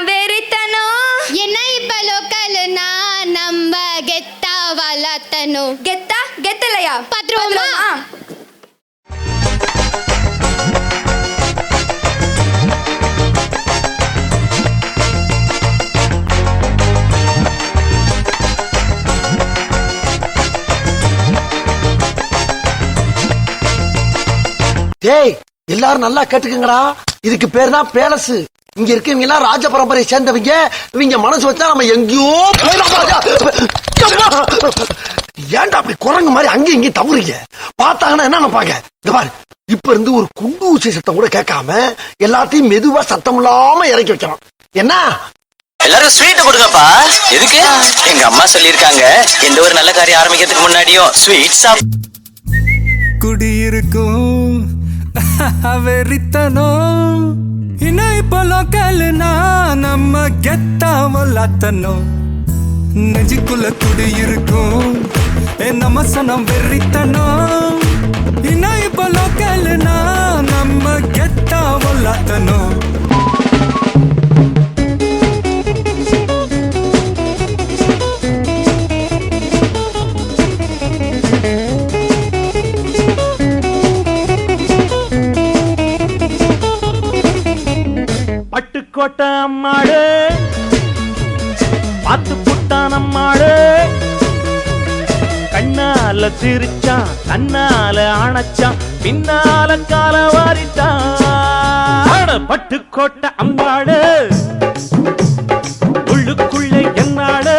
வெறித்தனம் என்ன இப்ப லோக்கல்னா நம்ம கெத்தா வளர்த்தனும். கெத்தா கெத்தலையா பாத்துருவோமா? டேய் எல்லாரும் நல்லா கேட்டுக்குங்கடா. இதுக்கு பேர் தான் பேலஸ். இங்க இருக்கவங்க எல்லாம் ராஜ பரம்பரையை சேர்ந்தவங்க. இவங்க மனசு வச்சா நம்ம எங்கேயோ ஏன்டா அப்படி குரங்கு மாதிரி அங்கேயும் இங்கேயும் தவறுங்க. பார்த்தாங்கன்னா என்ன நினைப்பாங்க? இந்த பாரு, இப்ப இருந்து ஒரு குண்டு ஊசி சத்தம் கூட கேட்காம எல்லாத்தையும் மெதுவா சத்தம் இல்லாம இறக்கி வைக்கலாம். என்ன எல்லாரும் ஸ்வீட் கொடுங்கப்பா. எதுக்கு? எங்க அம்மா சொல்லிருக்காங்க, எந்த ஒரு நல்ல காரியம் ஆரம்பிக்கிறதுக்கு முன்னாடியும் ஸ்வீட் சாப்பிட்டு குடியிருக்கும் வெறித்தனம். இன்னும் இப்போ லோக்கல்னா நம்ம கெத்தாமலாத்தனும். நெஞ்சுக்குள்ள குடியிருக்கும் நம்ம சனம் வெறித்தனம். இன்னும் இப்போ லோக்கல்னா நம்ம கெத்தாமலாத்தனும். பட்டுக்கோட்டை அம்மாடு பார்த்து புட்டான் அம்மாடு. கண்ணால சிரிச்சான், கண்ணால அணைச்சான், பின்னால கால வாரிட்டான். பட்டுக்கோட்டை அம்மாடு உள்ளுக்குள்ள என்னாடு.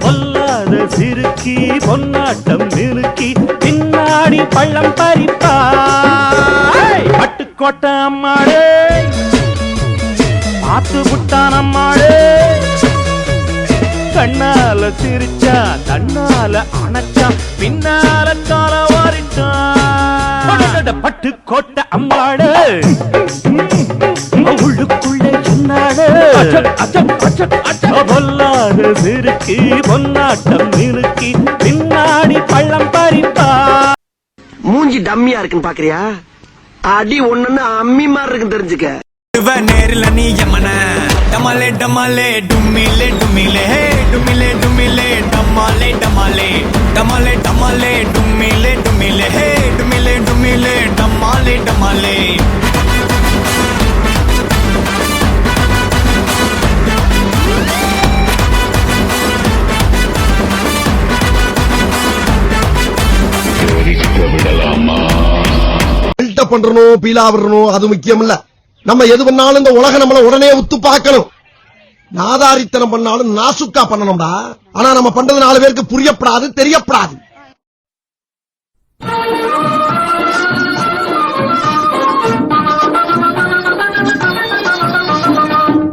பொல்லாத சிறுக்கி பொன்னாட்டம் நிறுக்கி பின்னாடி பள்ளம் பறிப்பா. பட்டுக்கோட்டை அம்மாடு பார்த்து புட்டான் அம்மாடு. கண்ணால சிரிச்சா, கண்ணால அணைச்சா, பின்னால கால வாரிட்டான். பட்டுக்கோட்டை அம்மாடு உள்ளுக்குள்ள என்னாடு. பொல்லாத சிறுக்கி பொன்னாட்டம் நிறுக்கி பின்னாடி பள்ளம் பறிப்பா. மூஞ்சி டம்மியா இருக்குன்னு பாக்குறியா? அடி ஒண்ணுன்னு அம்மி மாதிரி இருக்கு தெரிஞ்சுக்க. நேரில் நீ எமன டமாலே டமாலே டும்மிலே டும்மிலே டும்மிலே டும்மிலே டமாலே டமாலே டமாலே டமாலே டும்மிலே டும்மிலே டும்மிலே டும்மிலே டமாலே டமாலே. பண்றணும் பீலா விடணும் அது முக்கியம் இல்ல. நம்ம எது பண்ணாலும் இந்த உலகம் நம்மள உடனே உத்து பார்க்கணும். நாதாரித்தனம் பண்ணாலும் நாசுக்கா பண்ணணும்டா. ஆனா நம்ம பண்றது 4 பேருக்கு புரியப்படாது, தெரியப்படாது.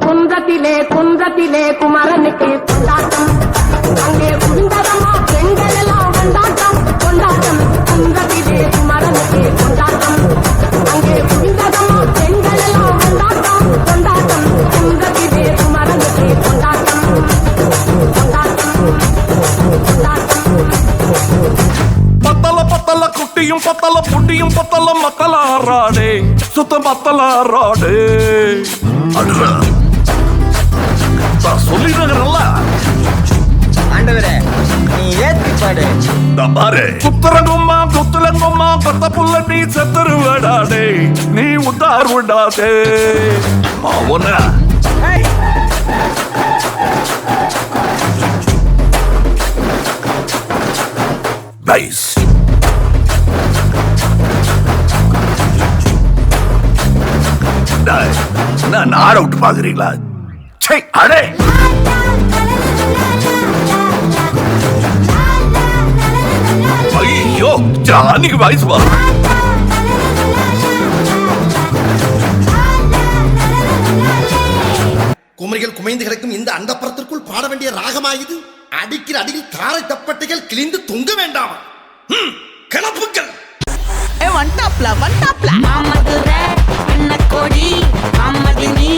குன்றத்திலே குன்றத்திலே குமரனுக்கு கொண்டாட்டம். அங்கே குண்டரமா பெண்கள் எல்லாம் கொண்டாட்டம் கொண்டாட்டம். குன்றத்திலே குமரனுக்கு கொண்டாட்டம். அங்கே குண்டரமா பெண்கள் எல்லாம் கொண்டாட்டம் கொண்டாட்டம். குன்றத்திலே குமரனுக்கு கொண்டாட்டம் கொண்டாட்டம் கொண்டாட்டம். பத்தல பத்தல குட்டியும் பத்தல புட்டியும் பத்தல மக்கள் ஆறாடே சுத்த பத்தல ஆறாடே. சொல்லிடுறல ஆண்டவரே, நீ ஏத்தி பாடு. பாரு, குத்துறங்கும்மா குத்துலங்கும்மா பத்த புள்ள நீ செத்துரு விடாதே, நீ உத்தார் விடாதே. ஒன்ன நைஸ். நான் ஆட் அவுட் பாக்குறீங்களா? அடே ஐயோ, ஜானிக்கு வாய்ஸ் வா. குமரிகள் குமைந்து கிடக்கும் இந்த அண்டப்புறத்திற்குள் பாட வேண்டிய ராகமாயுது. அடிக்கிற அடியில் தாரை தப்பட்டைகள் கிழிந்து தொங்க வேண்டாம். கிளப்புக்கள் ஒன் டாப்ல மாமதுரை அண்ணக்கோடி மாமதினி